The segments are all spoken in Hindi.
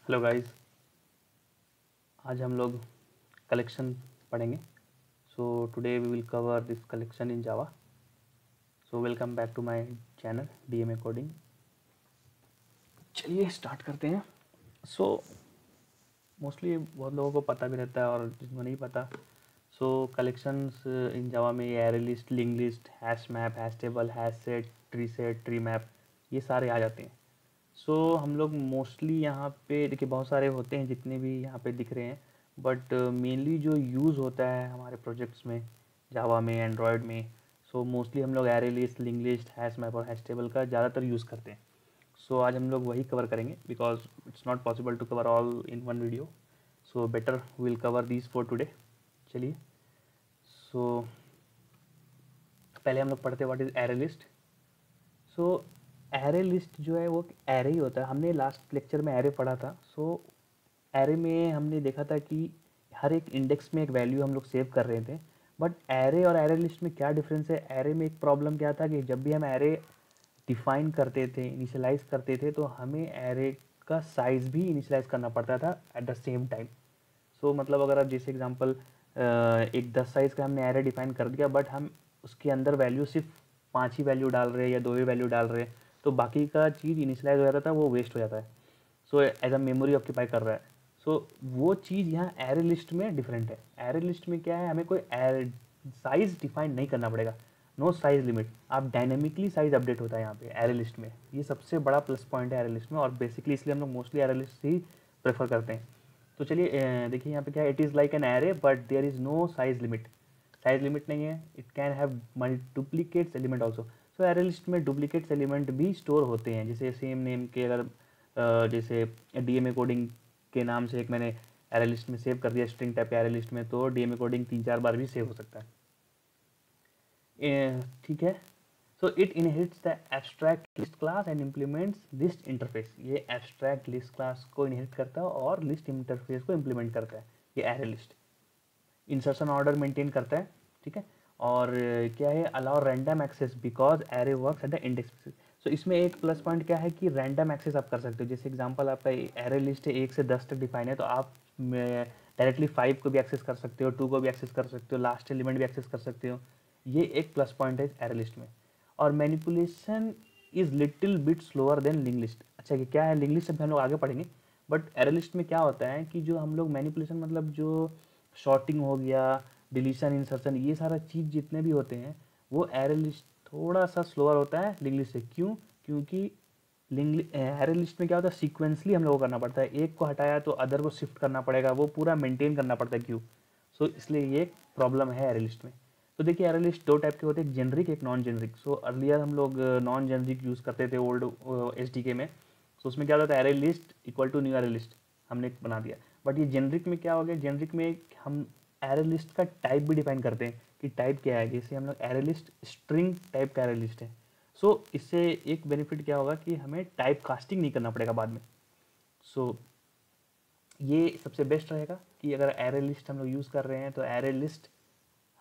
हेलो गाइस, आज हम लोग कलेक्शन पढ़ेंगे। So today we will cover this collection in Java. So welcome back to my channel DMA coding. चलिए स्टार्ट करते हैं। सो मोस्टली बहुत लोगों को पता भी रहता है और जिनको नहीं पता, सो कलेक्शंस इन जावा में ये array list, link list, hash map, hash table, hash set, tree map, ये सारे आ जाते हैं। सो हम लोग मोस्टली यहाँ पे देखिए बहुत सारे होते हैं जितने भी यहाँ पे दिख रहे हैं, बट मेनली जो यूज़ होता है हमारे प्रोजेक्ट्स में, जावा में, एंड्रॉयड में, सो मोस्टली हम लोग array list, link list, hash map और हैश टेबल का ज़्यादातर यूज़ करते हैं। सो आज हम लोग वही कवर करेंगे because it's not possible to cover all in one video. So better will cover these for today. चलिए, सो पहले हम लोग पढ़ते हैं what is array list. So array list जो है वो एरे ही होता है। हमने लास्ट लेक्चर में एरे पढ़ा था। सो एरे में हमने देखा था कि हर एक इंडेक्स में एक वैल्यू हम लोग सेव कर रहे थे। बट एरे और एरे लिस्ट में क्या डिफरेंस है? एरे में एक प्रॉब्लम क्या था कि जब भी हम एरे डिफाइन करते थे, इनिशियलाइज करते थे, तो हमें एरे का साइज़ भी इनिशियलाइज करना पड़ता था एट द सेम टाइम। सो मतलब अगर आप जैसे एग्जांपल एक 10 साइज़ का हमने एरे डिफाइन कर दिया, बट हम उसके अंदर वैल्यू सिर्फ 5 ही वैल्यू डाल रहे हैं या 2 ही वैल्यू डाल रहे हैं, तो बाकी का चीज़ इनिशियलाइज हो जाता था, वो वेस्ट हो जाता है। So as a memory occupy कर रहा है। सो वो चीज़ यहाँ एरे लिस्ट में डिफरेंट है। एरे लिस्ट में क्या है, हमें कोई साइज़ डिफाइन नहीं करना पड़ेगा, नो साइज़ लिमिट। आप डायनेमिकली साइज़ अपडेट होता है यहाँ पे एरे लिस्ट में। ये सबसे बड़ा प्लस पॉइंट है एरे लिस्ट में, और बेसिकली इसलिए हम लोग मोस्टली एरे लिस्ट ही प्रेफर करते हैं। तो चलिए देखिए यहाँ पे क्या है, it is like an array but there is no size limit. Size limit नहीं है। It can have duplicates element also. So array list में डुप्लीकेट्स एलिमेंट भी स्टोर होते हैं। जैसे सेम नेम के अगर जैसे डीएमए कोडिंग के नाम से एक मैंने एरे लिस्ट में सेव कर दिया स्ट्रिंग टाइप एरे लिस्ट में, तो डीएमए कोडिंग 3-4 बार भी सेव हो सकता है। ठीक है। So it inherits the abstract list class and implements list interface. ये एब्स्ट्रैक्ट लिस्ट क्लास को इनहेरिट करता है और लिस्ट इंटरफेस को इम्प्लीमेंट करता है। ये array list insertion order maintain करता है, ठीक है। और क्या है, allow random access because array works at the index basis. So इसमें एक प्लस पॉइंट क्या है कि रैंडम एक्सेस आप कर सकते हो। जैसे एग्जांपल आपका एरे लिस्ट है 1 से 10 तक डिफाइन है, तो आप डायरेक्टली 5 को भी एक्सेस कर सकते हो, 2 को भी एक्सेस कर सकते हो, लास्ट एलिमेंट भी एक्सेस कर सकते हो। ये एक प्लस पॉइंट है एरे लिस्ट में। और manipulation is little bit slower then link list. अच्छा, ये क्या है, लिंक लिस्ट हम लोग आगे पढ़ेंगे। बट एरे लिस्ट में क्या होता है कि जो हम लोग मैनिपुलेशन मतलब जो शॉर्टिंग हो गया, डिलीशन, इंसर्शन, ये सारा चीज़ जितने भी होते हैं, वो एरे लिस्ट थोड़ा सा स्लोअर होता है लिंक लिस्ट से। क्यों? क्योंकि लिंक एरे लिस्ट में क्या होता है, सीक्वेंसली हम लोगों को करना पड़ता है। एक को हटाया तो अदर को शिफ्ट करना पड़ेगा, वो पूरा मेंटेन करना पड़ता है। क्यों? सो इसलिए ये एक प्रॉब्लम है एरे लिस्ट में। तो देखिए एरे लिस्ट 2 टाइप के होते हैं, एक जेनरिक, एक नॉन जेनरिक। सो अर्लियर हम लोग नॉन जेनरिक यूज़ करते थे ओल्ड एसडीके में। सो उसमें क्या होता था, array list equal to new array list हमने बना दिया। बट ये जेनरिक में क्या हो गया, जेनरिक में हम एरे लिस्ट का टाइप भी डिफाइन करते हैं कि टाइप क्या है। जैसे हम लोग एरे लिस्ट स्ट्रिंग टाइप का एरे लिस्ट है। सो इससे एक बेनिफिट क्या होगा कि हमें टाइप कास्टिंग नहीं करना पड़ेगा बाद में। सो ये सबसे बेस्ट रहेगा कि अगर एरे लिस्ट हम लोग यूज़ कर रहे हैं तो एरे लिस्ट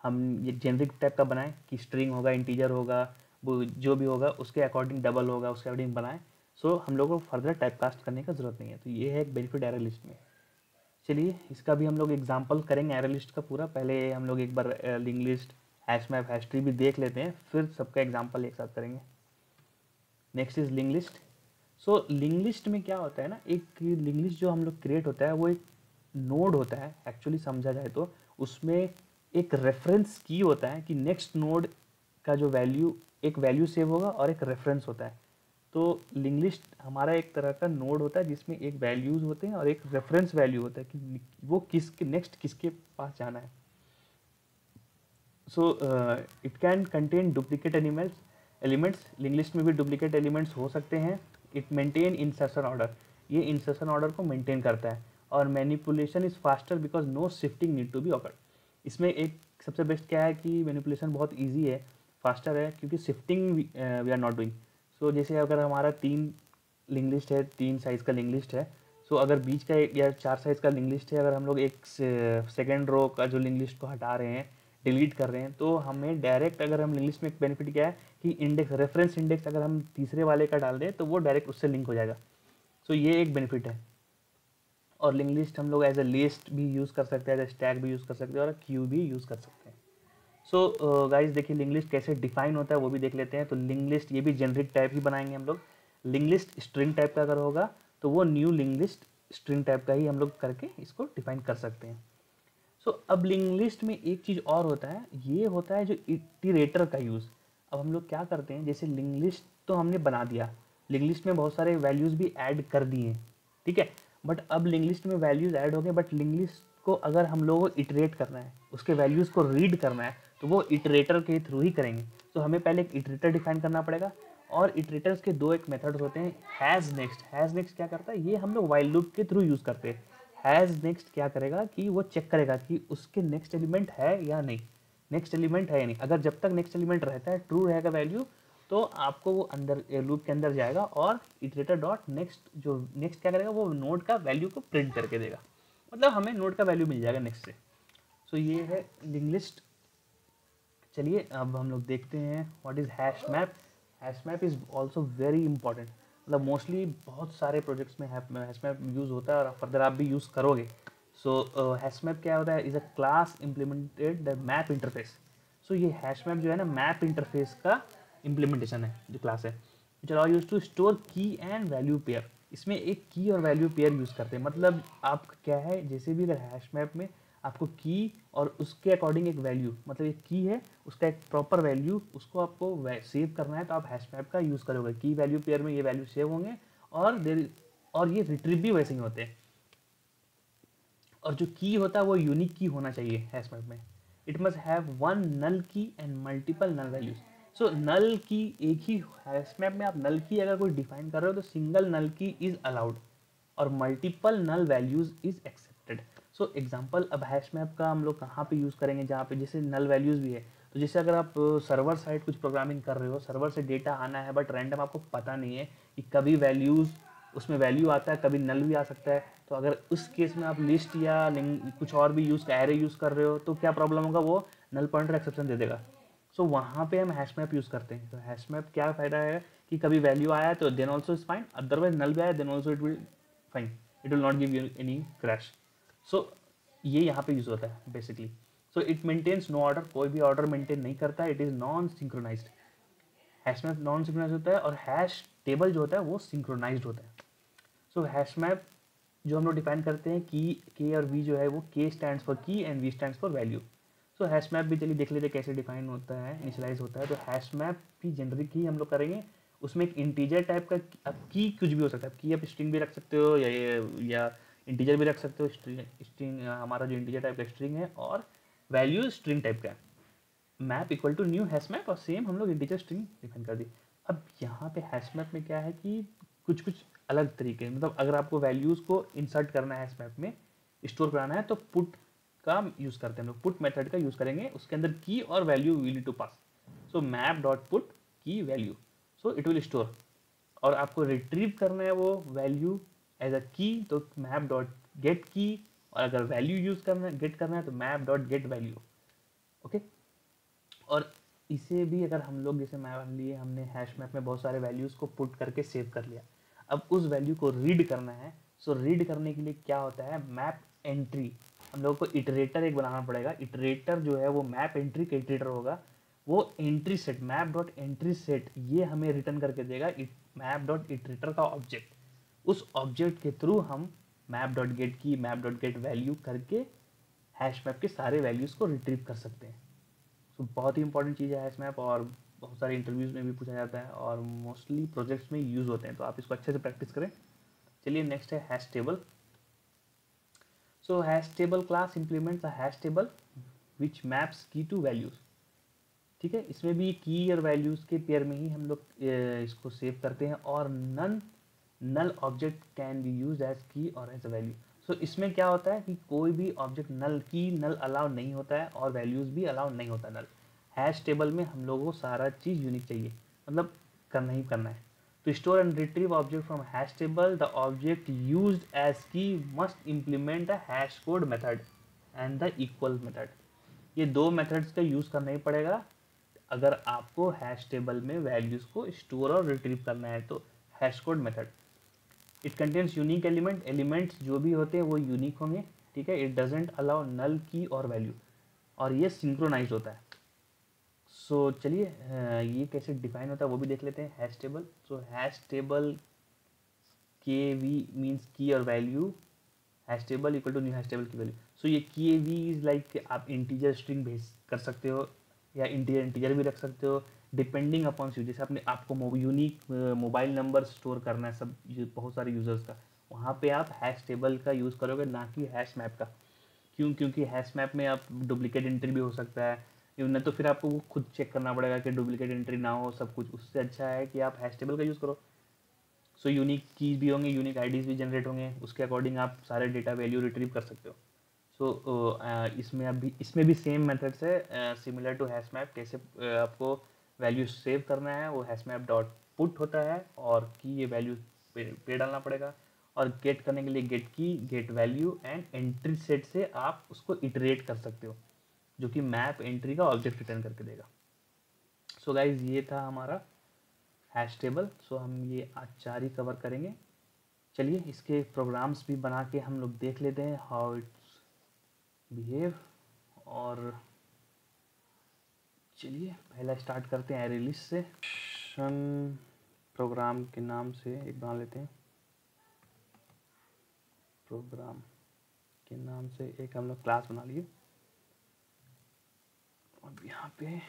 हम ये जेनरिक टाइप का बनाएं कि स्ट्रिंग होगा, इंटीजर होगा, वो जो भी होगा उसके अकॉर्डिंग डबल होगा, उसके अकॉर्डिंग बनाएं। सो हम लोग को फर्दर टाइप कास्ट करने का ज़रूरत नहीं है। तो ये है एक बेनिफिट एरे लिस्ट में। चलिए इसका भी हम लोग एग्जांपल करेंगे एरे लिस्ट का पूरा। पहले हम लोग एक बार link list, hash map, hash tree भी देख लेते हैं, फिर सबका एग्जांपल एक साथ करेंगे। Next is link list. So link list में क्या होता है ना, एक लिंक लिस्ट जो हम लोग क्रिएट होता है वो एक नोड होता है। एक्चुअली समझा जाए तो उसमें एक रेफरेंस की होता है कि नेक्स्ट नोड का जो वैल्यू, एक वैल्यू सेव होगा और एक रेफरेंस होता है। तो लिंक लिस्ट हमारा एक तरह का नोड होता है जिसमें एक वैल्यूज़ होते हैं और एक रेफरेंस वैल्यू होता है कि वो किसके नेक्स्ट किसके पास जाना है। So it can contain duplicate elements. Link list में भी डुप्लीकेट एलिमेंट्स हो सकते हैं। इट मेंटेन इंसर्शन ऑर्डर, ये इंसर्शन ऑर्डर को मेंटेन करता है। और manipulation is faster because no shifting need to be occurred. इसमें एक सबसे बेस्ट क्या है कि मैनिपुलेशन बहुत ईजी है, फास्टर है, क्योंकि shifting we are not doing. So जैसे अगर हमारा 3 लिंक लिस्ट है, 3 साइज़ का लिंक लिस्ट है, सो अगर बीच का एक या 4 साइज़ का लिंक लिस्ट है, अगर हम लोग एक सेकेंड रो का जो लिंक लिस्ट को हटा रहे हैं, डिलीट कर रहे हैं, तो हमें डायरेक्ट, अगर हम लिंक लिस्ट में एक बेनिफिट क्या है कि इंडेक्स, रेफरेंस इंडेक्स अगर हम तीसरे वाले का डाल दें तो वो डायरेक्ट उससे लिंक हो जाएगा। सो ये एक बेनिफिट है। और लिंक लिस्ट हम लोग एज अ लिस्ट भी यूज़ कर सकते हैं, एज अ स्टैक भी यूज़ कर सकते हैं और क्यू भी यूज़ कर सकते हैं। सो गाइस देखिए लिंक लिस्ट कैसे डिफाइन होता है वो भी देख लेते हैं। तो लिंक लिस्ट ये भी जेनरिक टाइप ही बनाएंगे हम लोग। लिंक लिस्ट स्ट्रिंग टाइप का अगर होगा तो वो new link list string type का ही हम लोग करके इसको डिफाइन कर सकते हैं। सो अब लिंक लिस्ट में एक चीज़ और होता है, ये होता है जो इटरेटर का यूज़। अब हम लोग क्या करते हैं, जैसे लिंक लिस्ट तो हमने बना दिया, लिंक लिस्ट में बहुत सारे वैल्यूज़ भी ऐड कर दिए, ठीक है। बट अब लिंक लिस्ट में वैल्यूज़ ऐड हो गए, बट लिंक लिस्ट को अगर हम लोगों को इटरेट करना है, उसके वैल्यूज़ को रीड करना है, तो वो इटरेटर के थ्रू ही करेंगे। तो हमें पहले एक इटरेटर डिफाइन करना पड़ेगा। और इटरेटर्स के दो एक मेथड्स होते हैं, हैज़ नेक्स्ट। हैज़ नेक्स्ट क्या करता है, ये हम लोग वाइल लूप के थ्रू यूज़ करते हैं। हैज़ नेक्स्ट क्या करेगा कि वो चेक करेगा कि उसके नेक्स्ट एलिमेंट है या नहीं, नेक्स्ट एलिमेंट है या नहीं। अगर जब तक नेक्स्ट एलिमेंट रहता है, ट्रू रहेगा वैल्यू, तो आपको वो अंदर लूप के अंदर जाएगा और इटरेटर डॉट नेक्स्ट, जो नेक्स्ट क्या करेगा, वो नोड का वैल्यू को प्रिंट करके देगा। मतलब हमें नोड का वैल्यू मिल जाएगा नेक्स्ट से। सो ये है लिंक लिस्ट। चलिए अब हम लोग देखते हैं what is hash map. Hash map is also very important. मतलब मोस्टली बहुत सारे प्रोजेक्ट्स में हैश मैप यूज़ होता है और फर्दर आप भी यूज़ करोगे। सो हैश मैप क्या होता है, is a class implemented the map interface. So ये हैश मैप जो है ना, मैप इंटरफेस का इम्प्लीमेंटेशन है, जो क्लास है, which are use to store key and value pair. इसमें एक की और वैल्यू पेयर यूज़ करते हैं। मतलब आप क्या है, जैसे भी अगर हैश मैप में आपको की और उसके अकॉर्डिंग एक वैल्यू, मतलब एक की है उसका एक प्रॉपर वैल्यू, उसको आपको सेव करना है, तो आप हैश मैप का यूज़ करोगे। की वैल्यू पेयर में ये वैल्यू सेव होंगे और ये रिट्रीव भी वैसे ही होते हैं। और जो की होता है वो यूनिक की होना चाहिए हैश मैप में। It must have one null की and multiple null values. So null की एक ही हैश मैप में आप नल की अगर कोई डिफाइन कर रहे हो तो single null key is allowed और multiple null values is accepted. So example अब हैश मैप का हम लोग कहाँ पे यूज़ करेंगे, जहाँ पे जैसे नल वैल्यूज भी है। तो जैसे अगर आप सर्वर साइड कुछ प्रोग्रामिंग कर रहे हो, सर्वर से डेटा आना है बट रैंडम आपको पता नहीं है कि कभी वैल्यूज उसमें वैल्यू आता है, कभी नल भी आ सकता है। तो अगर उस केस में आप लिस्ट या कुछ और भी यूज़ एरे यूज़ कर रहे हो तो क्या प्रॉब्लम होगा, वो नल पॉइंटर एक्सेप्शन दे देगा। सो वहाँ पे हम हैश मैप यूज़ करते हैं। तो हैश मैप क्या फ़ायदा है कि कभी वैल्यू आया तो then also is fine, otherwise null भी आया then also it will fine, it will not give you any crash. So ये यहाँ पे यूज़ होता है basically. So it maintains no order, कोई भी ऑर्डर मेंटेन नहीं करता है। It is non synchronized. Hash map non synchronize होता है और हैश टेबल जो होता है वो सिंक्रोनाइज्ड होता है। सो हैश मैप जो हम लोग डिफाइन करते हैं की के और वी जो है, वो K stands for key and V stands for value. So hash map भी चलिए देख लेते हैं कैसे डिफाइन होता है, इनिशियलाइज होता है। तो हैश मैप भी जेनरिक ही हम लोग करेंगे। उसमें एक इंटीजर टाइप का, अब की कुछ भी हो सकता है, की आप स्ट्रिंग भी रख सकते हो या इंटीजर भी रख सकते हो। स्ट्रिंग हमारा जो इंटीजर टाइप का स्ट्रिंग है और वैल्यू स्ट्रिंग टाइप का है। Map equal to new hash map और सेम हम लोग इंटीजर स्ट्रिंग डिफाइन कर दी। अब यहाँ पे हैश मैप में क्या है कि कुछ कुछ अलग तरीके, मतलब अगर आपको वैल्यूज़ को इंसर्ट करना है हैश मैप में, स्टोर कराना है, तो पुट का यूज़ करते हैं हम लोग। पुट मेथड का यूज़ करेंगे, उसके अंदर की और value will need to pass. So map dot put key value, so it will store. और आपको रिट्रीव करना है वो वैल्यू एज अ की, तो मैप डॉट गेट की। और अगर वैल्यू यूज़ करना है, गेट करना है, तो map dot get value. Okay. और इसे भी अगर हम लोग जैसे मान लिए हमने हैश मैप में बहुत सारे वैल्यूज़ को पुट करके सेव कर लिया, अब उस वैल्यू को रीड करना है। सो रीड करने के लिए क्या होता है, मैप एंट्री। हम लोग को इटरेटर एक बनाना पड़ेगा। इटरेटर जो है वो मैप एंट्री का इटरेटर होगा। वो entry set, map dot entry set, ये हमें रिटर्न करके देगा मैप डॉट इटरेटर का ऑब्जेक्ट। उस ऑब्जेक्ट के थ्रू हम मैप डॉट गेट की, मैप डॉट गेट वैल्यू करके हैश मैप के सारे वैल्यूज़ को रिट्रीव कर सकते हैं। सो बहुत ही इंपॉर्टेंट चीज़ है हैश मैप और बहुत सारे इंटरव्यूज़ में भी पूछा जाता है और मोस्टली प्रोजेक्ट्स में यूज़ होते हैं, तो आप इसको अच्छे से प्रैक्टिस करें। चलिए नेक्स्ट है hash table. So hash table class implements a hash table which maps की टू वैल्यूज़। ठीक है, इसमें भी की और वैल्यूज़ के पेयर में ही हम लोग इसको सेव करते हैं और null object can be use as key और एज अ वैल्यू। सो इसमें क्या होता है कि कोई भी ऑब्जेक्ट नल अलाउ नहीं होता है और वैल्यूज़ भी अलाउ नहीं होता नल। हैश टेबल में हम लोगों को सारा चीज़ यूनिक चाहिए, मतलब करना ही करना है। To store and retrieve object from hash table, the object used as key must implement a hash code method and the equal method. ये दो मेथड्स का यूज़ करना ही पड़ेगा अगर आपको हैश टेबल में वैल्यूज़ को स्टोर और रिट्रीव करना है। तो hash code method, it contains unique element, elements जो भी होते हैं वो यूनिक होंगे, ठीक है। इट डजेंट अलाउ नल की और वैल्यू, और ये सिंक्रोनाइज होता है। सो चलिए ये कैसे डिफाइन होता है वो भी देख लेते हैं। Hash table, so hash table K V means key और value, hash table equal to new hash table key value. So ये की वी इज लाइक आप इंटीजर स्ट्रिंग भेज कर सकते हो या इंटीजर इंटीजर भी रख सकते हो, डिपेंडिंग अपॉन यू। जैसे आपने आपको यूनिक मोबाइल नंबर स्टोर करना है सब बहुत सारे यूजर्स का, वहाँ पे आप हैश टेबल का यूज़ करोगे, ना कि हैश मैप का। क्यों? क्योंकि हैश मैप में आप डुप्लीकेट एंट्री भी हो सकता है, न तो फिर आपको वो खुद चेक करना पड़ेगा कि डुप्लीकेट एंट्री ना हो सब कुछ। उससे अच्छा है कि आप हैश टेबल का यूज़ करो। सो यूनिक कीज भी होंगे, यूनिक आईडीज भी जनरेट होंगे, उसके अकॉर्डिंग आप सारे डेटा वैल्यू रिट्रीव कर सकते हो। सो इसमें भी सेम मेथड्स है सिमिलर टू हैश मैप। कैसे आपको वैल्यू सेव करना है, वो हैश मैप डॉट पुट होता है, और की ये वैल्यू पे डालना पड़ेगा, और गेट करने के लिए गेट की, get value and entry set से आप उसको इटरेट कर सकते हो, जो कि मैप एंट्री का ऑब्जेक्ट रिटर्न करके देगा। सो गाइज ये था हमारा हैश टेबल। सो हम ये आज 4 ही कवर करेंगे। चलिए इसके प्रोग्राम्स भी बना के हम लोग देख लेते हैं हाउ इट्स बिहेव। और चलिए पहला स्टार्ट करते हैं एरे लिस्ट से। फंक्शन प्रोग्राम के नाम से एक बना लेते हैं, प्रोग्राम के नाम से एक हम लोग क्लास बना लिए। अब यहाँ पे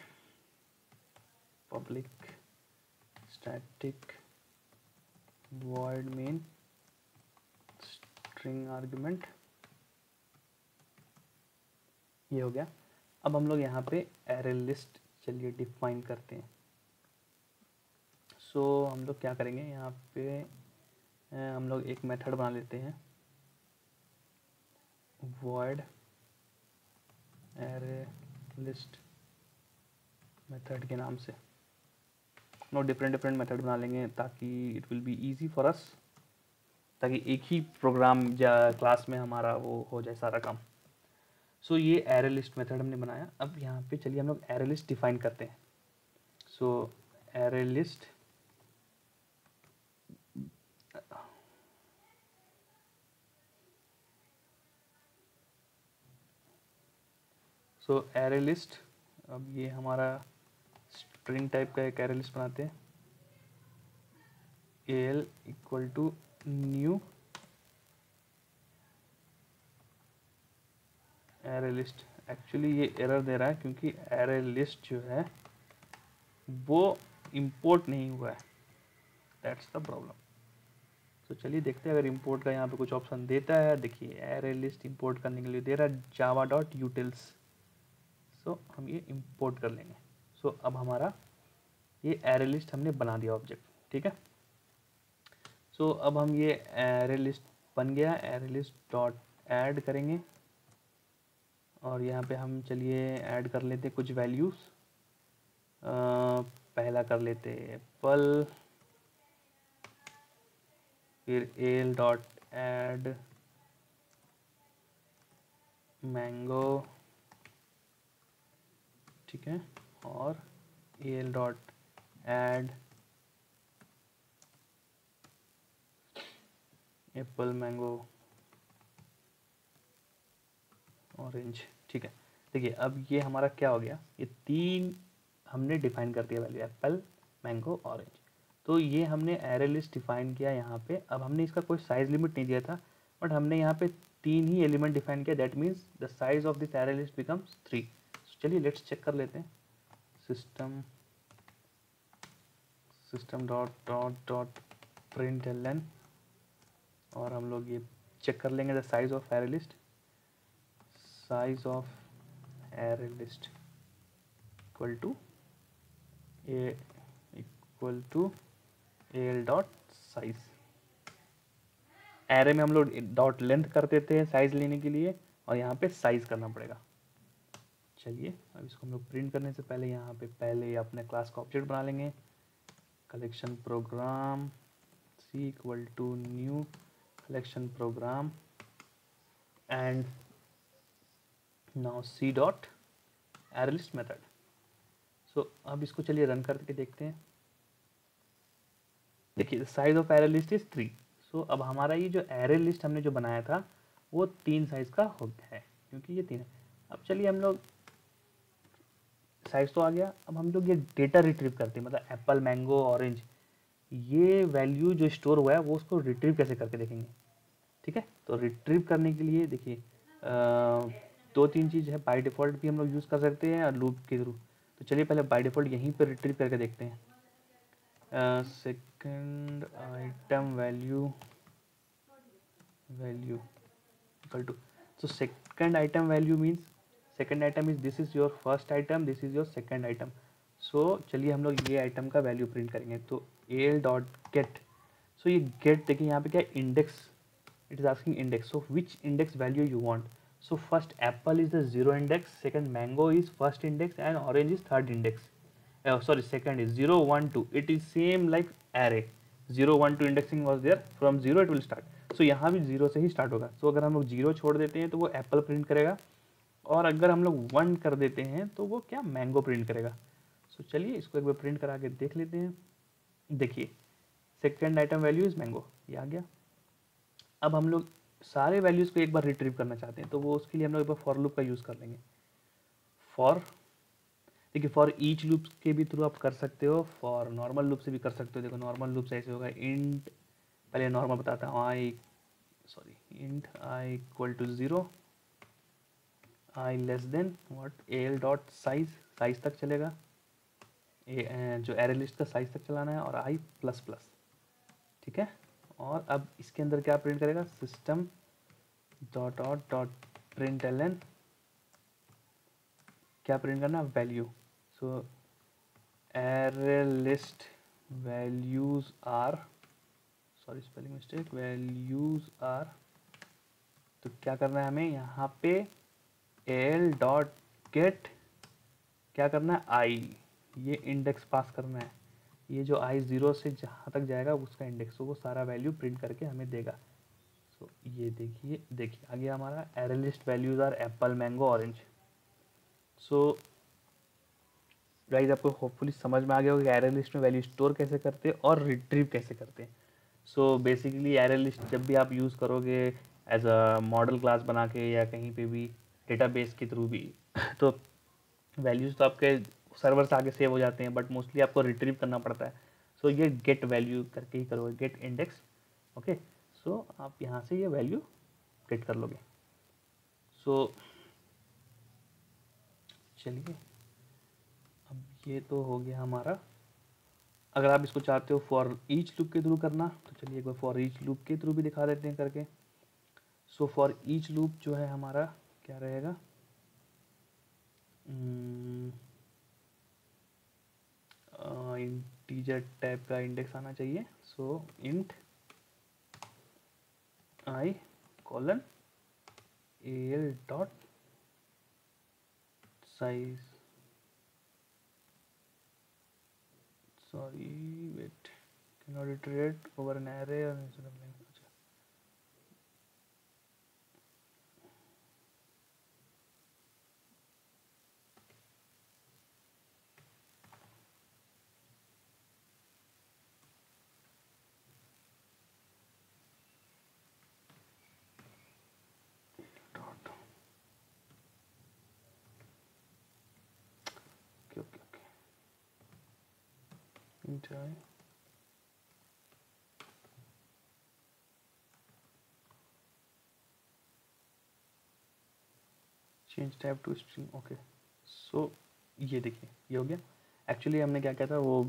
public static void main string argument, ये हो गया। अब हम लोग यहाँ पे एरे लिस्ट चलिए डिफाइन करते हैं। सो हम लोग क्या करेंगे, यहाँ पे हम लोग एक मेथड बना लेते हैं void एरे लिस्ट मेथड के नाम से। डिफरेंट मेथड बना लेंगे ताकि it will be easy for us, ताकि एक ही प्रोग्राम या क्लास में हमारा वो हो जाए सारा काम। सो ये एरे लिस्ट मेथड हमने बनाया। अब यहाँ पे चलिए हम लोग एरे लिस्ट डिफाइन करते हैं। सो एरे लिस्ट एरे लिस्ट, अब ये हमारा स्ट्रिंग टाइप का एक एरे लिस्ट बनाते हैं। al equal to new array list. Actually ये एरर दे रहा है क्योंकि एरे लिस्ट जो है वो इंपोर्ट नहीं हुआ है, दैट्स द प्रॉब्लम। तो चलिए देखते हैं अगर इंपोर्ट का यहाँ पे कुछ ऑप्शन देता है। देखिए एरे लिस्ट इंपोर्ट करने के लिए दे रहा है जावा डॉट यूटिल्स। सो हम ये इंपोर्ट कर लेंगे। सो अब हमारा ये एरे लिस्ट हमने बना दिया ऑब्जेक्ट, ठीक है। सो अब हम ये एरे लिस्ट बन गया, एरे लिस्ट डॉट ऐड करेंगे, और यहाँ पे हम चलिए ऐड कर लेते कुछ वैल्यूज़। पहला कर लेते एप्पल, फिर एल डॉट ऐड मैंगो, ठीक है, और L dot add Apple mango orange, ठीक है। देखिए अब ये हमारा क्या हो गया, ये 3 हमने डिफाइन कर दिया वैल्यू, एप्पल मैंगो ऑरेंज। तो ये हमने एरे लिस्ट डिफाइन किया यहाँ पे। अब हमने इसका कोई साइज लिमिट नहीं दिया था, बट हमने यहाँ पे 3 ही एलिमेंट डिफाइन किया, that means the size of this array list becomes 3। चलिए लेट्स चेक कर लेते हैं। System dot dot dot println, और हम लोग ये चेक कर लेंगे the size of array list. Size of array list equal to L dot size. Array में हम लोग डॉट लेंथ कर देते हैं साइज लेने के लिए, और यहाँ पे साइज करना पड़ेगा। चलिए अब इसको हम लोग प्रिंट करने से पहले यहाँ पे पहले अपने क्लास का ऑब्जेक्ट बना लेंगे। Collection program C equal to new collection program and now C dot array list method. So अब इसको चलिए रन करके देखते हैं। देखिए size of array list is 3। So अब हमारा ये जो एरे लिस्ट हमने जो बनाया था वो 3 साइज का हो गया है, क्योंकि ये 3 है। अब चलिए हम लोग साइज तो आ गया, अब हम लोग ये डेटा रिट्रीव करते हैं, मतलब एप्पल, मैंगो, ऑरेंज, ये वैल्यू जो स्टोर हुआ है वो उसको रिट्रीव कैसे करके देखेंगे। ठीक है, तो रिट्रीव करने के लिए देखिए 2-3 चीज़ है। बाय डिफ़ॉल्ट भी हम लोग यूज़ कर सकते हैं और लूप के थ्रू। तो चलिए पहले बाय डिफ़ॉल्ट यहीं पर रिट्रीव करके देखते हैं। Second item value equal to, so second item value means second item is this is your first item, this is your second item. so चलिए हम लोग ये आइटम का वैल्यू प्रिंट करेंगे। तो al डॉट गेट, सो ये गेट देखिए यहाँ पे क्या index, it is asking index, so which index value you want. So first Apple is the 0 index, second mango is first index and orange is third index. Sorry, second is 0 1 2, it is same like array, 0 1 2 indexing was there, from 0 it will start. so यहाँ भी 0 से ही स्टार्ट होगा। so अगर हम लोग 0 छोड़ देते हैं तो वो एप्पल प्रिंट करेगा, और अगर हम लोग 1 कर देते हैं तो वो क्या मैंगो प्रिंट करेगा। so चलिए इसको एक बार प्रिंट करा के देख लेते हैं। देखिए second item value is mango, ये आ गया। अब हम लोग सारे वैल्यूज को एक बार रिट्रीव करना चाहते हैं, तो वो उसके लिए हम लोग एक बार फॉर लूप का यूज़ कर लेंगे। फॉर, देखिए फॉर ईच लूप के भी थ्रू आप कर सकते हो, फॉर नॉर्मल लूप से भी कर सकते हो। देखो नॉर्मल लूप से ऐसे होगा, इंट, पहले नॉर्मल बताता हूँ, int I equal to 0, I less than what, L dot size, size तक चलेगा, जो एरे लिस्ट का साइज तक चलाना है, और आई प्लस प्लस। ठीक है, और अब इसके अंदर क्या प्रिंट करेगा, system dot out dot print L N, क्या प्रिंट करना, value. So array list values are, sorry spelling mistake, values are, तो क्या करना है हमें यहाँ पे एल डॉट गेट, क्या करना है, आई, ये इंडेक्स पास करना है, ये जो आई 0 से जहाँ तक जाएगा उसका इंडेक्स, वो सारा वैल्यू प्रिंट करके हमें देगा। सो ये देखिए आ गया हमारा array list values are apple, mango, orange. So guys आपको होपफुली समझ में आ गया होगा कि एरे लिस्ट में वैल्यू स्टोर कैसे करते हैं और रिट्रीव कैसे करते हैं। सो बेसिकली एरे लिस्ट जब भी आप यूज़ करोगे एज अ मॉडल क्लास बना के या कहीं पे भी डेटाबेस के थ्रू भी तो वैल्यूज़ तो आपके सर्वर से आगे सेव हो जाते हैं, बट मोस्टली आपको रिट्रीव करना पड़ता है। सो ये गेट वैल्यू करके ही करोगे, गेट इंडेक्स। ओके, सो आप यहाँ से ये वैल्यू गेट कर लोगे। सो चलिए अब ये तो हो गया हमारा। अगर आप इसको चाहते हो फॉर ईच लूप के थ्रू करना, तो चलिए एक बार फॉर ईच लूप के थ्रू भी दिखा देते हैं करके। सो फॉर ईच लूप जो है हमारा क्या रहेगा, इंटीजर टाइप का इंडेक्स आना चाहिए। So int I colon L dot size, sorry wait, cannot iterate over an array और int change type to string. Okay, so ये देखिए ये हो गया। एक्चुअली हमने क्या किया था, वो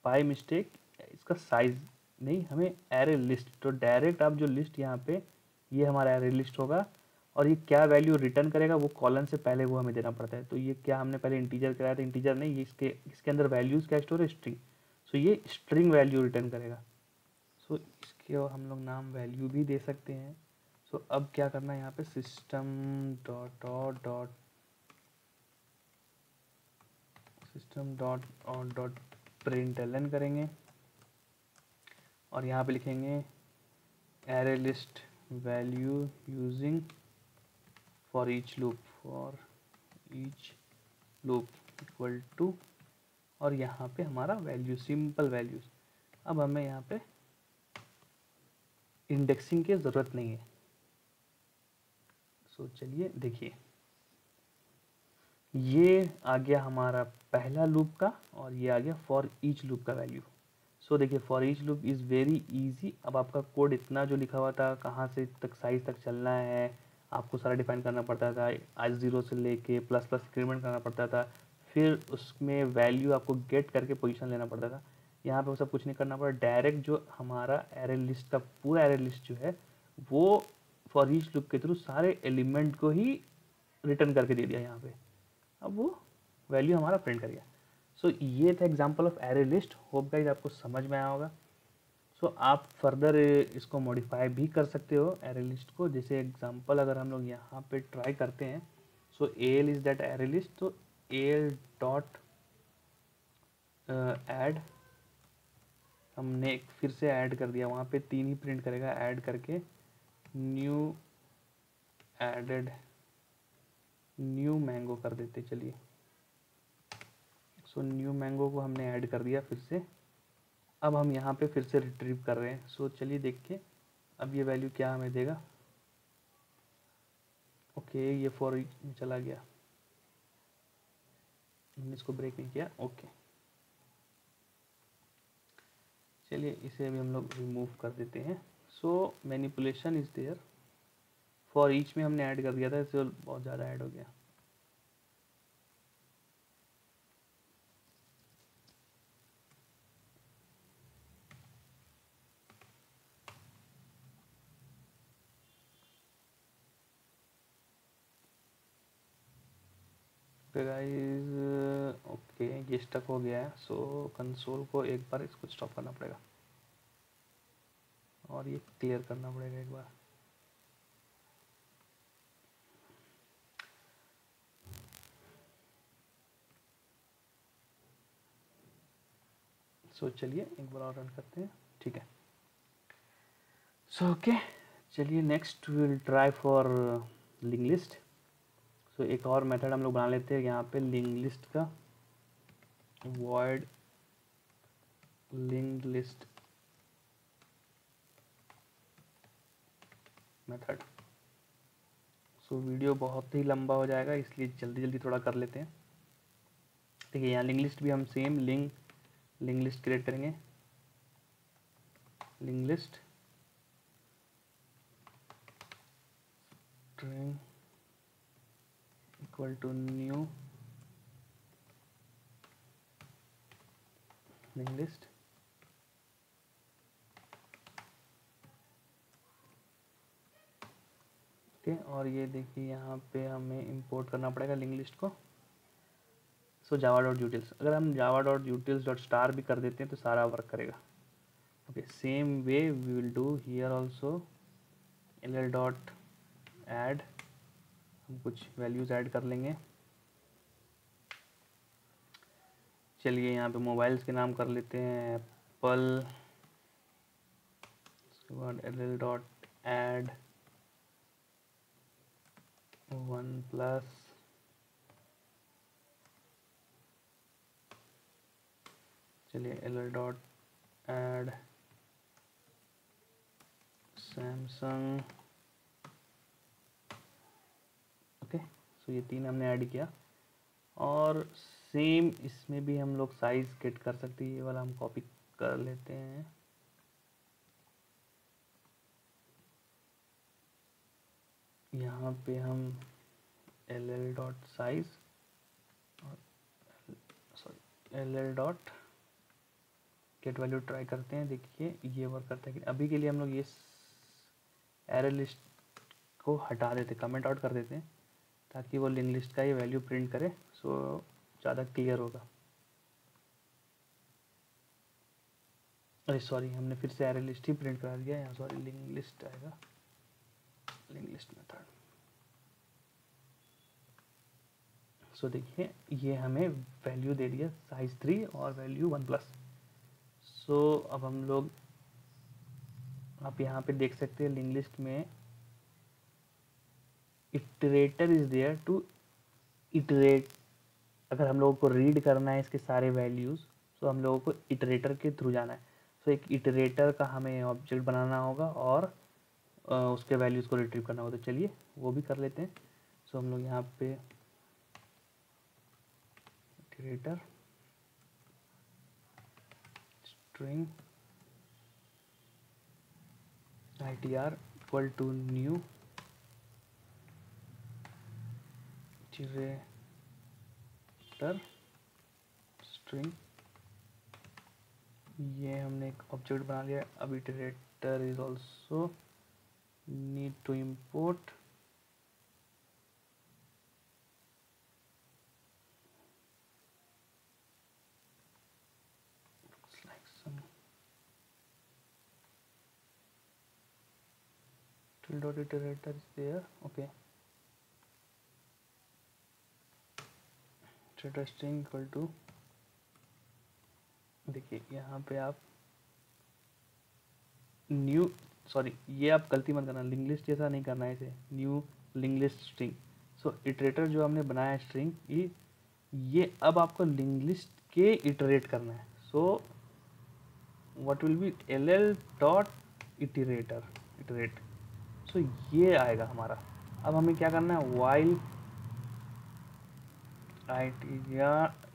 बाय मिस्टेक इसका साइज नहीं, हमें एरे लिस्ट, तो डायरेक्ट आप जो लिस्ट यहाँ पे, ये हमारा एरे लिस्ट होगा, और ये क्या वैल्यू रिटर्न करेगा वो कॉलन से पहले वो हमें देना पड़ता है। तो ये क्या हमने पहले इंटीजर कराया था, इंटीजर नहीं, ये इसके अंदर वैल्यूज़ क्या स्टोर है, स्ट्रिंग। सो ये स्ट्रिंग वैल्यू रिटर्न करेगा। सो इसके और हम लोग नाम वैल्यू भी दे सकते हैं। सो अब क्या करना है यहाँ पे, system dot dot system dot out dot print L N करेंगे, और यहाँ पे लिखेंगे array list value using for each loop equal to, और यहाँ पे हमारा वैल्यू, सिंपल वैल्यूज। अब हमें यहाँ पे इंडेक्सिंग की ज़रूरत नहीं है। सो चलिए देखिए, ये आ गया हमारा पहला लूप का और ये आ गया फॉर ईच लूप का वैल्यू। सो देखिए for each loop is very easy. अब आपका कोड इतना जो लिखा हुआ था, कहाँ से तक साइज तक चलना है आपको सारा डिफाइन करना पड़ता था। आज 0 से लेके प्लस प्लस इंक्रीमेंट करना पड़ता था, फिर उसमें वैल्यू आपको गेट करके पोजीशन लेना पड़ता था। यहाँ पे वो सब कुछ नहीं करना पड़ा, डायरेक्ट जो हमारा एरे लिस्ट का पूरा एरे लिस्ट जो है वो फॉर ईच लूप के थ्रू सारे एलिमेंट को ही रिटर्न करके दे दिया यहाँ पे। अब वो वैल्यू हमारा प्रिंट कर गया। सो ये था example of array list. Hope guys आपको समझ में आया होगा। सो आप फर्दर इसको मॉडिफाई भी कर सकते हो एरे लिस्ट को। जैसे एग्जांपल अगर हम लोग यहाँ पे ट्राई करते हैं, so L is that array list, तो एल डॉट ऐड हमने फिर से ऐड कर दिया, वहाँ पे 3 ही प्रिंट करेगा, ऐड करके न्यू एडेड न्यू मैंगो कर देते। चलिए सो न्यू मैंगो को हमने ऐड कर दिया फिर से। अब हम यहाँ पे फिर से रिट्रीव कर रहे हैं। सो चलिए देखिए अब ये वैल्यू क्या हमें देगा। ओके ये फॉर में चला गया, हमने इसको ब्रेक नहीं किया। ओके चलिए इसे अभी हम लोग रिमूव कर देते हैं। So manipulation is there, for each में हमने ऐड कर दिया था, इससे बहुत ज़्यादा ऐड हो गया। गाइस ओके ये स्टक हो गया है। सो कंसोल को एक बार इसको स्टॉप करना पड़ेगा और ये क्लियर करना पड़ेगा एक बार। सो चलिए एक बार और रन करते हैं, ठीक है। सो ओके चलिए next will try for link list. So एक और मेथड हम लोग बना लेते हैं यहाँ पे लिंक लिस्ट का, void link list method. So video बहुत ही लंबा हो जाएगा इसलिए जल्दी जल्दी थोड़ा कर लेते हैं। देखिए यहाँ लिंक लिस्ट भी हम सेम लिंक लिस्ट क्रिएट करेंगे, link list string equal to new link list. Okay और ये देखिए यहाँ पे हमें इंपोर्ट करना पड़ेगा लिंक लिस्ट को। सो जावा डॉट यूटिल्स, अगर हम Java dot utils dot star भी कर देते हैं तो सारा वर्क करेगा। Okay same way we will do here also, L dot add, हम कुछ वैल्यूज़ ऐड कर लेंगे। चलिए यहाँ पे मोबाइल्स के नाम कर लेते हैं एप्पल, उसके बाद L dot add OnePlus, चलिए L dot add Samsung. Okay so ये 3 हमने ऐड किया और सेम इसमें भी हम लोग साइज गेट कर सकते हैं। ये वाला हम कॉपी कर लेते हैं, यहाँ पे हम एल डॉट साइज और sorry L dot get value try करते हैं। देखिए ये वर्क करता है कि अभी के लिए हम लोग ये एरे लिस्ट को हटा देते, कमेंट आउट कर देते हैं ताकि वो लिंक लिस्ट का ये वैल्यू प्रिंट करे। सो ज़्यादा क्लियर होगा। अरे सॉरी हमने फिर से एरे लिस्ट ही प्रिंट करा दिया यहाँ, सॉरी लिंक लिस्ट आएगा, लिंक लिस्ट मेथड। सो देखिए ये हमें वैल्यू दे दिया साइज 3 और वैल्यू 1 प्लस। सो अब हम लोग आप यहाँ पे देख सकते हैं लिंक लिस्ट में iterator is there to iterate. अगर हम लोगों को रीड करना है इसके सारे वैल्यूज़ तो हम लोगों को इटरेटर के थ्रू जाना है। सो एक इटरेटर का हमें ऑब्जेक्ट बनाना होगा और उसके वैल्यूज़ को रिट्रीव करना हो, तो चलिए वो भी कर लेते हैं। सो हम लोग यहाँ पे iterator string itr equal to new iterator string, ये हमने एक ऑब्जेक्ट बना लिया। अब iterator is also need to import like some tilde dot iterator is there. Okay, iterator string equal to, देखिए यहाँ पे आप न्यू, सॉरी ये आप गलती मत करना, लिंक लिस्ट जैसा नहीं करना है इसे, न्यू लिंक लिस्ट स्ट्रिंग। सो इटरेटर जो हमने बनाया है स्ट्रिंग, ये अब आपको लिंक लिस्ट के इटरेट करना है। So what will be ll dot iterator iterate, so ये आएगा हमारा। अब हमें क्या करना है, while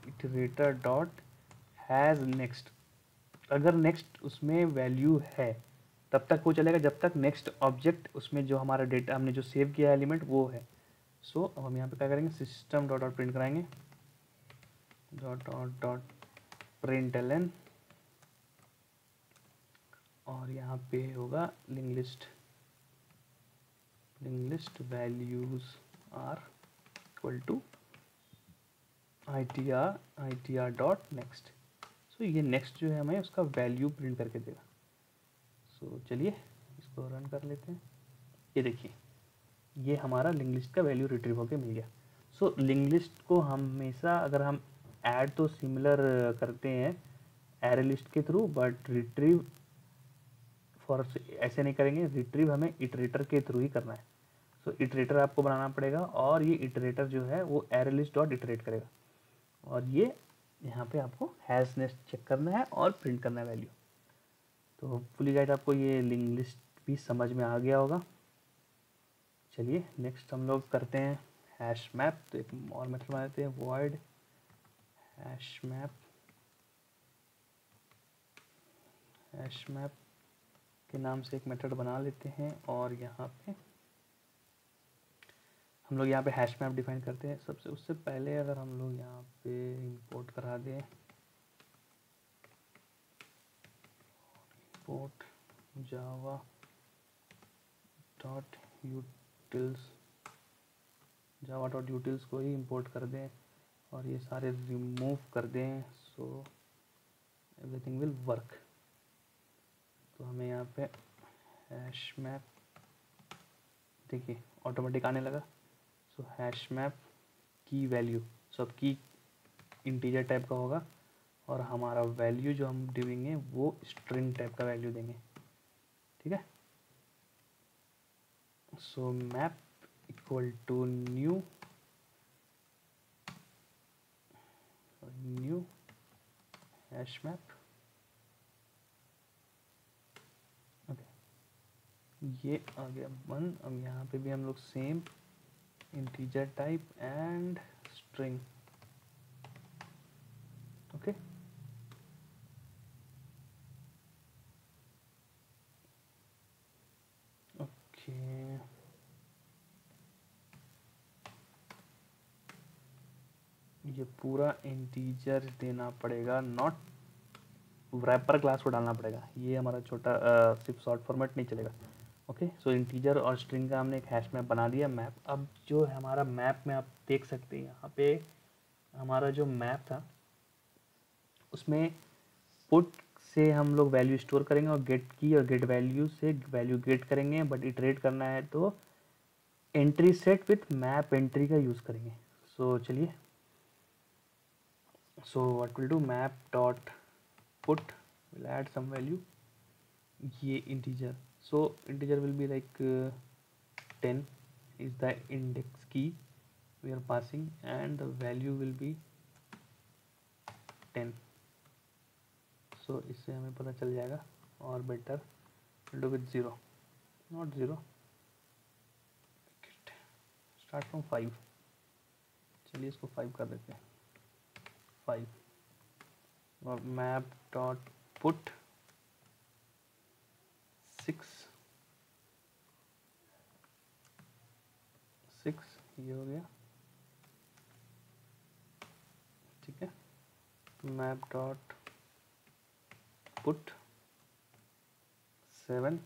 iterator dot has next, अगर नेक्स्ट उसमें वैल्यू है तब तक वो चलेगा, जब तक नेक्स्ट ऑब्जेक्ट उसमें जो हमारा डेटा हमने जो सेव किया है एलिमेंट वो है। सो अब हम यहाँ पे क्या करेंगे, सिस्टम डॉट डॉट प्रिंट कराएंगे, dot dot dot print ln, और यहाँ पे होगा link list values are equal to itr dot next. So ये नेक्स्ट जो है हमें उसका वैल्यू प्रिंट करके देगा। सो चलिए इसको रन कर लेते हैं। ये देखिए ये हमारा लिंक लिस्ट का वैल्यू रिट्रीव होके मिल गया। सो लिंक लिस्ट को हमेशा अगर हम ऐड तो सिमिलर करते हैं एरे लिस्ट के थ्रू, बट रिट्रीव फॉर ऐसे नहीं करेंगे, रिट्रीव हमें इटरेटर के थ्रू ही करना है। सो इटरेटर आपको बनाना पड़ेगा और ये इटरेटर जो है वो एरे लिस्ट डॉट इटरेट करेगा, और ये यहाँ पे आपको हैश नेक्स्ट चेक करना है और प्रिंट करना है वैल्यू। तो होपफुली गाइस आपको ये लिंक लिस्ट भी समझ में आ गया होगा। चलिए नेक्स्ट हम लोग करते हैं हैश मैप। तो एक और मेथड बना लेते हैं, वॉइड हैश मैप के नाम से एक मेथड बना लेते हैं, और यहाँ पे हम लोग यहाँ पे हैश मैप डिफाइन करते हैं। सबसे उससे पहले अगर हम लोग यहाँ पे इंपोर्ट करा दें, इंपोर्ट जावा डॉट यूटिल्स को ही इंपोर्ट कर दें और ये सारे रिमूव कर दें, सो एवरीथिंग विल वर्क। तो हमें यहाँ पे हैश मैप देखिए ऑटोमेटिक आने लगा। सो हैश मैप की वैल्यू सब की इंटीजर टाइप का होगा, और हमारा वैल्यू जो हम देंगे वो स्ट्रिंग टाइप का वैल्यू देंगे, ठीक है। So map equal to new hash map, okay ये आ गया वन। अब यहाँ पे भी हम लोग same integer type and string, okay okay. ये पूरा इंटीजर देना पड़ेगा, नॉट रैपर क्लास को डालना पड़ेगा, ये हमारा छोटा सिर्फ शॉर्ट फॉर्मेट नहीं चलेगा। ओके सो इंटीजर और स्ट्रिंग का हमने एक हैश मैप बना दिया मैप। अब जो है हमारा मैप में आप देख सकते हैं यहाँ पे हमारा जो मैप था उसमें पुट से हम लोग वैल्यू स्टोर करेंगे और गेट की और गेट वैल्यू से वैल्यू गेट करेंगे, बट इटरेट करना है तो entry set with map entry का यूज़ करेंगे। सो चलिए, so what will do, map dot put will add some value, ये integer, so integer will be like 10 is the index key we are passing and the value will be 10। so इससे हमें पता चल जाएगा, और better do with 0। Not 0, start from 5, चलिए इसको 5 कर देते हैं, 5 और मैप डॉट पुट 6, 6 ये हो गया, ठीक है। मैप डॉट पुट 7,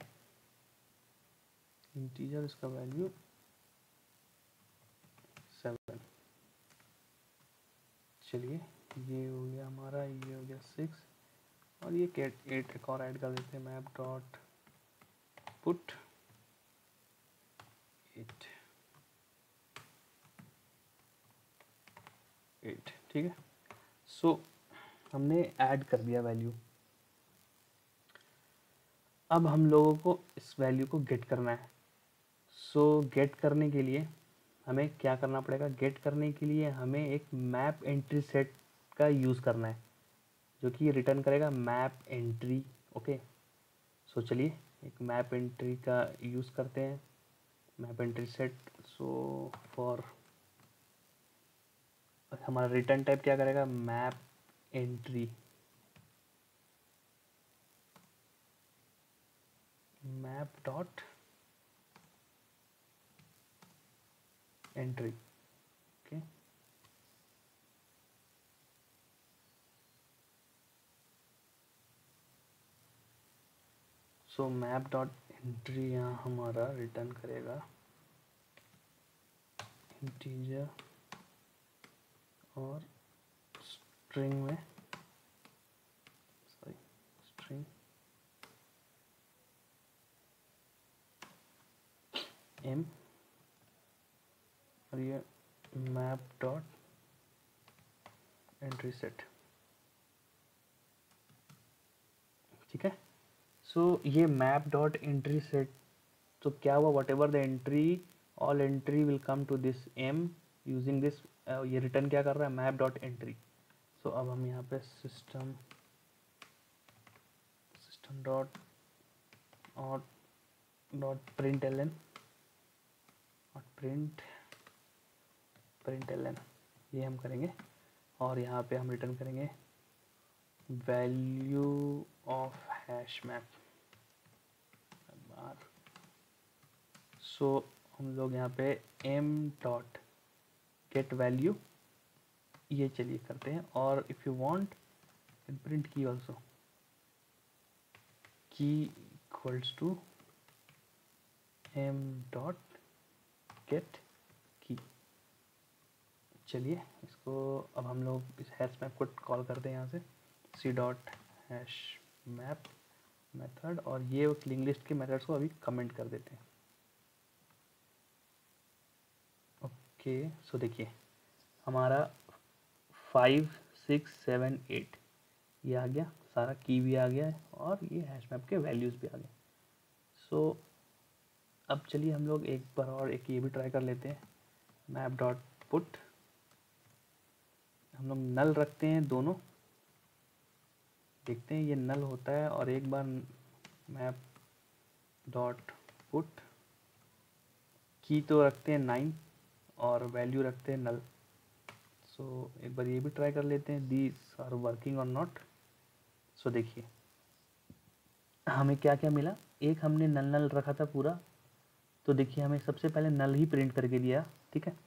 इंटीजर इसका वैल्यू 7, चलिए ये हो गया हमारा, ये हो गया 6 और ये 8 एक और ऐड कर देते हैं, मैप डॉट पुट 8, ठीक है। सो हमने ऐड कर दिया वैल्यू। अब हम लोगों को इस वैल्यू को गेट करना है। सो गेट करने के लिए हमें क्या करना पड़ेगा? गेट करने के लिए हमें एक मैप एंट्री सेट का यूज़ करना है, जो कि रिटर्न करेगा मैप एंट्री। ओके, सो चलिए एक मैप एंट्री का यूज़ करते हैं, map entry set. So for हमारा रिटर्न टाइप क्या करेगा? Map entry, map dot entry. Okay, सो मैप डॉट एंट्री यहाँ हमारा रिटर्न करेगा इंटीजर और स्ट्रिंग में, सॉरी स्ट्रिंग एम, और ये मैप डॉट एंट्री सेट, ठीक है। सो ये मैप डॉट एंट्री सेट, तो क्या हुआ? Whatever the entry, all entry will come to this M using this, ये रिटर्न क्या कर रहा है? Map dot entry. सो अब हम यहाँ पे system dot out dot print L N और प्रिंट एल एन ये हम करेंगे, और यहाँ पे हम रिटर्न करेंगे वैल्यू ऑफ हैश मैप बार। सो हम लोग यहाँ पे एम डॉट गेट वैल्यू ये चलिए करते हैं, और if you want print key also key equals to M dot get key. चलिए इसको अब हम लोग इस हैश मैप को कॉल करते हैं यहाँ से, C dot hash map method, और ये लिंक लिस्ट के मेथड्स को अभी कमेंट कर देते हैं। ओके, सो देखिए हमारा 5 6 7 8 ये आ गया, सारा की भी आ गया है, और ये हैश मैप के वैल्यूज़ भी आ गए। सो अब चलिए हम लोग एक बार और एक ये भी ट्राई कर लेते हैं, मैप डॉट पुट हम लोग नल रखते हैं दोनों, देखते हैं ये नल होता है, और एक बार मैप डॉट पुट की तो रखते हैं 9 और वैल्यू रखते हैं नल। सो एक बार ये भी ट्राई कर लेते हैं, दीज आर वर्किंग और नॉट। सो देखिए हमें क्या क्या मिला, एक हमने नल नल रखा था पूरा, तो देखिए हमें सबसे पहले नल ही प्रिंट करके दिया, ठीक है,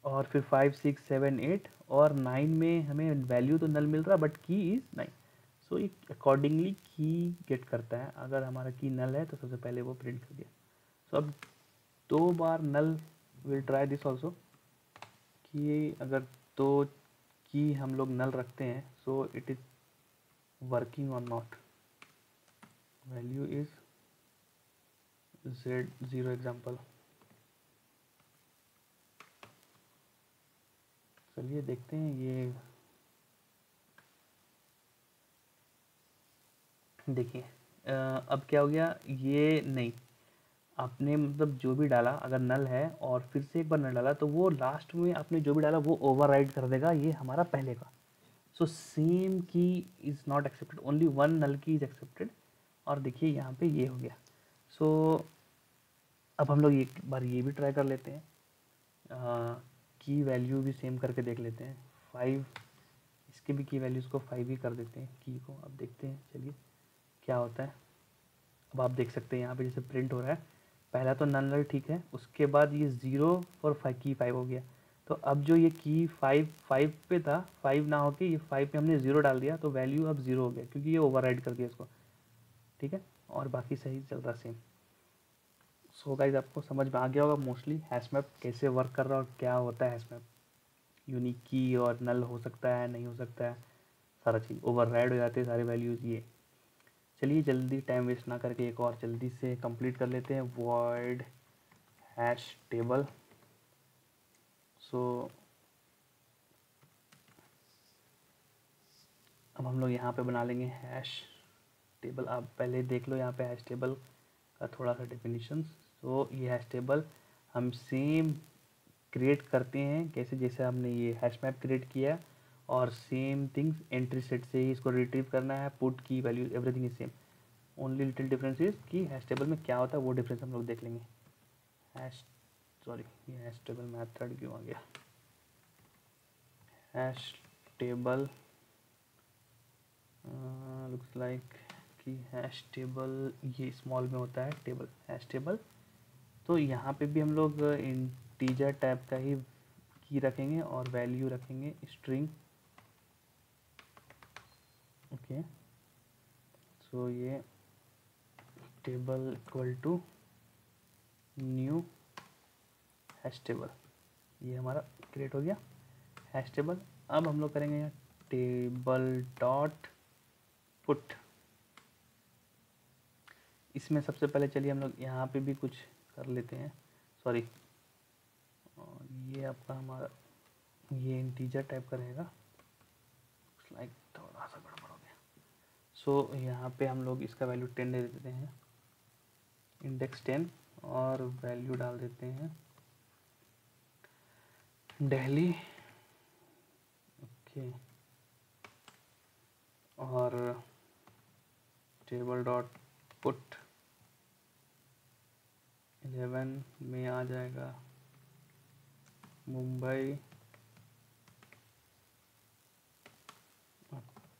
और फिर 5 6 7 8 और 9 में हमें वैल्यू तो नल मिल रहा बट की इज़ 9। सो ये अकॉर्डिंगली की गेट करता है, अगर हमारा की नल है तो सबसे पहले वो प्रिंट कर दिया। सो अब 2 बार नल, विल ट्राई दिस ऑल्सो, कि अगर 2 की हम लोग नल रखते हैं, सो इट इज़ वर्किंग और not, value is Z0 example. चलिए देखते हैं ये, देखिए अब क्या हो गया, ये नहीं, आपने मतलब जो भी डाला अगर नल है और फिर से एक बार नल डाला, तो वो लास्ट में आपने जो भी डाला वो ओवरराइड कर देगा ये हमारा पहले का। So same key is not accepted, only one null key is accepted, और देखिए यहाँ पे ये हो गया। सो अब हम लोग एक बार ये भी ट्राई कर लेते हैं, की वैल्यू भी सेम करके देख लेते हैं। 5, इसके भी की वैल्यूज़ को 5 ही कर देते हैं की को। अब देखते हैं चलिए क्या होता है। अब आप देख सकते हैं यहाँ पे जैसे प्रिंट हो रहा है, पहला तो नल ठीक है, उसके बाद ये 0 और 5 की 5 हो गया। तो अब जो ये की 5 पे था, 5 ना होके ये 5 पे हमने 0 डाल दिया, तो वैल्यू अब 0 हो गया क्योंकि ये ओवरराइड कर दिया इसको। ठीक है, और बाकी सही चल रहा सेम। सो गाइस आपको समझ में आ गया होगा मोस्टली हैश मैप कैसे वर्क कर रहा है और क्या होता है हैश मैप। यूनिक की और नल हो सकता है, नहीं हो सकता है, सारा चीज़ ओवरराइड हो जाते हैं सारे वैल्यूज़ ये। चलिए जल्दी टाइम वेस्ट ना करके एक और जल्दी से कंप्लीट कर लेते हैं, वॉइड हैश टेबल। सो अब हम लोग यहाँ पे बना लेंगे हैश टेबल। आप पहले देख लो यहाँ पे हैश टेबल का थोड़ा सा डेफिनेशन। सो ये हैश टेबल हम सेम क्रिएट करते हैं कैसे, जैसे हमने ये हैश मैप क्रिएट किया, और सेम थिंग्स एंट्री सेट से ही इसको रिट्रीव करना है। Put key value everything is same, only little difference is कि हैश टेबल में क्या होता है, वो डिफरेंस हम लोग देख लेंगे। हैश सॉरी ये हैश टेबल मेथड क्यों आ गया। हैश टेबल लुक्स लाइक कि हैश टेबल ये स्मॉल में होता है टेबल, हैश टेबल। तो यहाँ पे भी हम लोग इंटीजर टाइप का ही की रखेंगे और वैल्यू रखेंगे स्ट्रिंग। ओके, सो ये table equal to new hash table, ये हमारा क्रिएट हो गया हैश टेबल। अब हम लोग करेंगे यहाँ टेबल डॉट पुट। इसमें सबसे पहले चलिए हम लोग यहाँ पे भी कुछ कर लेते हैं। सॉरी, ये आपका हमारा ये इंटीजर टाइप का रहेगा, लाइक थोड़ा सा गड़बड़ हो गया। सो यहाँ पे हम लोग इसका वैल्यू 10 दे देते हैं, इंडेक्स 10, और वैल्यू डाल देते हैं दिल्ली। ओके, और टेबल डॉट पुट 11 में आ जाएगा मुंबई,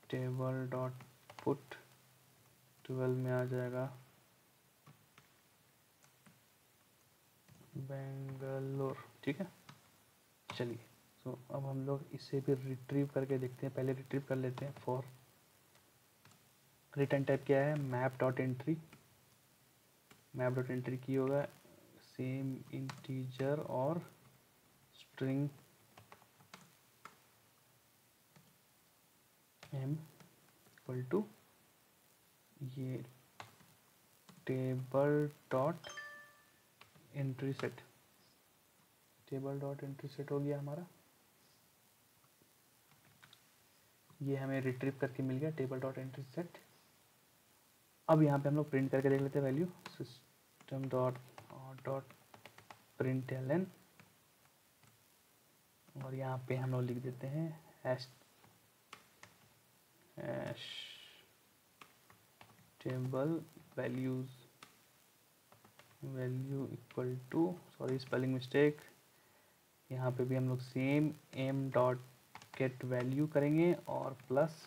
टेबल डॉट पुट 12 में आ जाएगा बेंगलोर। ठीक है, चलिए। सो अब हम लोग इसे भी रिट्रीव करके देखते हैं, पहले रिट्रीव कर लेते हैं। फॉर रिटर्न टाइप क्या है, map dot entry. Map dot entry की होगा सेम इंटीजर और स्ट्रिंग एम इक्वल टू ये table dot entry set. Table dot entry set हो गया हमारा, ये हमें रिट्रीव करके मिल गया टेबल डॉट एंट्री सेट। अब यहाँ पे हम लोग प्रिंट करके देख लेते हैं value, system dot print L N, और यहाँ पे हम लोग लिख देते हैं hash table values value equal to, sorry spelling mistake, यहाँ पे भी हम लोग same M dot get value करेंगे और plus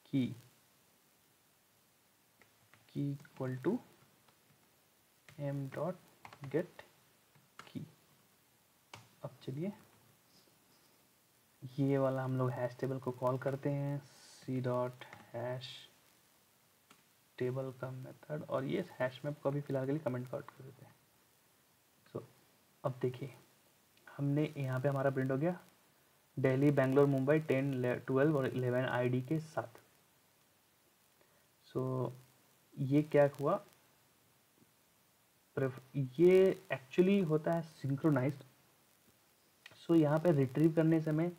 key equal to M dot get key. अब चलिए ये वाला हम लोग हैश टेबल को कॉल करते हैं, सी डॉट हैश टेबल का मेथड, और ये हैश मैप को भी फिलहाल के लिए कमेंट आउट कर देते हैं। सो अब देखिए हमने यहाँ पे हमारा प्रिंट हो गया दिल्ली, बेंगलोर, मुंबई 10, 12 और 11 आईडी के साथ। सो ये क्या हुआ, ये एक्चुअली होता है सिंक्रोनाइज्ड। सो यहाँ पे रिट्रीव करने समय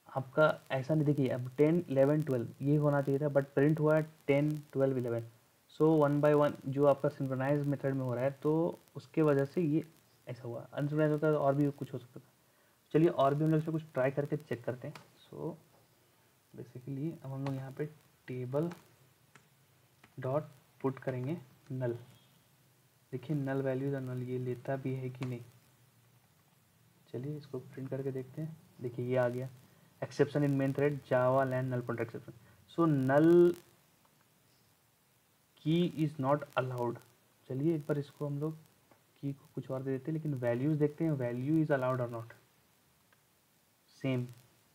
आपका ऐसा नहीं, देखिए अब 10, 11, 12 ये होना चाहिए था, बट प्रिंट हुआ है 10, 12, 11। सो 1 बाय 1 जो आपका सिंक्रोनाइज मेथड में हो रहा है, तो उसके वजह से ये ऐसा हुआ। अनसिंक्रोनाइज होता है तो और भी कुछ हो सकता था। चलिए और भी हम लोग इसमें कुछ ट्राई करके चेक करते हैं। सो बेसिकली अब हम लोग यहाँ पे टेबल डॉट पुट करेंगे नल। देखिए नल वैल्यूज और नल ये लेता भी है कि नहीं। चलिए इसको प्रिंट करके देखते हैं। देखिए ये आ गया, exception in main thread Java lang null pointer exception. So null key is not allowed. चलिए एक बार इसको हम लोग की को कुछ और दे देते हैं, लेकिन वैल्यूज देखते हैं वैल्यू इज अलाउड और not. Same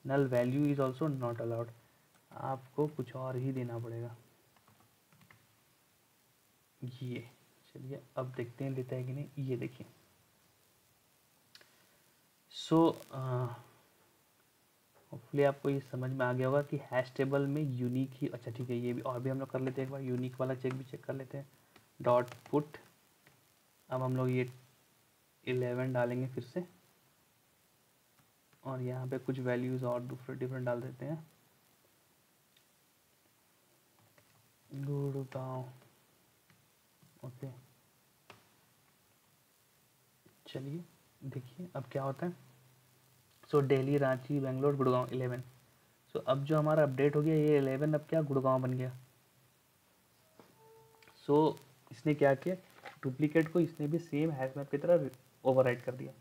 null value is also not allowed, आपको कुछ और ही देना पड़ेगा ये। चलिए अब देखते हैं लेता है कि नहीं। ये देखिए सो होपफुली आपको ये समझ में आ गया होगा कि हैश टेबल में यूनिक ही। अच्छा ठीक है, ये भी और भी हम लोग कर लेते हैं एक बार, यूनिक वाला चेक भी चेक कर लेते हैं। डॉट पुट, अब हम लोग ये 11 डालेंगे फिर से, और यहाँ पे कुछ वैल्यूज़ और डिफरेंट डिफरेंट डाल देते हैं। गुड़गांव, ओके। चलिए देखिए अब क्या होता है। सो दिल्ली, रांची, बेंगलोर, गुड़गांव 11। सो अब जो हमारा अपडेट हो गया ये 11 अब क्या गुड़गांव बन गया। सो इसने क्या किया, डुप्लीकेट को इसने भी सेम हैश मैप की तरह ओवरराइट कर दिया।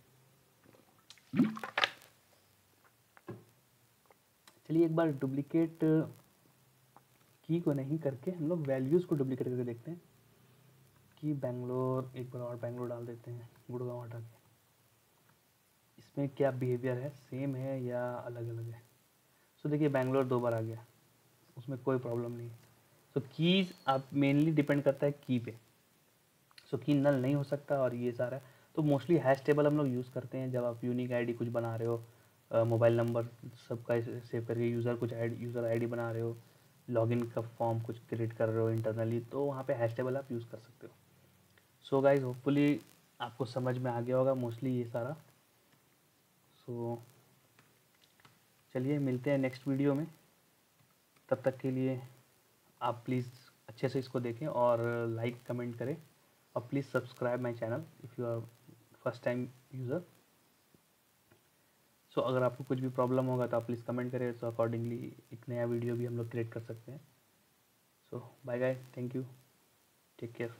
चलिए एक बार डुप्लीकेट की को नहीं करके हम लोग वैल्यूज़ को डुप्लीकेट करके देखते हैं कि बेंगलोर, एक बार और बेंगलोर डाल देते हैं गुड़गांव हटा के। इसमें क्या बिहेवियर है, सेम है या अलग अलग है। सो देखिए बेंगलोर 2 बार आ गया, उसमें कोई प्रॉब्लम नहीं। सो कीज आप मेनली डिपेंड करता है की पे। सो की नल नहीं हो सकता और ये सारा। तो मोस्टली हैश टेबल हम लोग यूज़ करते हैं जब आप यूनिक आईडी कुछ बना रहे हो, मोबाइल नंबर सबका सेव करके यूज़र कुछ यूज़र आईडी बना रहे हो, लॉगिन का फॉर्म कुछ क्रिएट कर रहे हो इंटरनली, तो वहाँ पे हैश टेबल आप यूज़ कर सकते हो। सो गाइज होपफुली आपको समझ में आ गया होगा मोस्टली ये सारा। सो चलिए मिलते हैं नेक्स्ट वीडियो में, तब तक के लिए आप प्लीज़ अच्छे से इसको देखें और लाइक कमेंट करें, और please subscribe my channel if you are first time user. So अगर आपको कुछ भी प्रॉब्लम होगा तो आप प्लीज़ कमेंट करें, सो अकॉर्डिंगली एक नया वीडियो भी हम लोग क्रिएट कर सकते हैं। So bye guys, thank you, take care.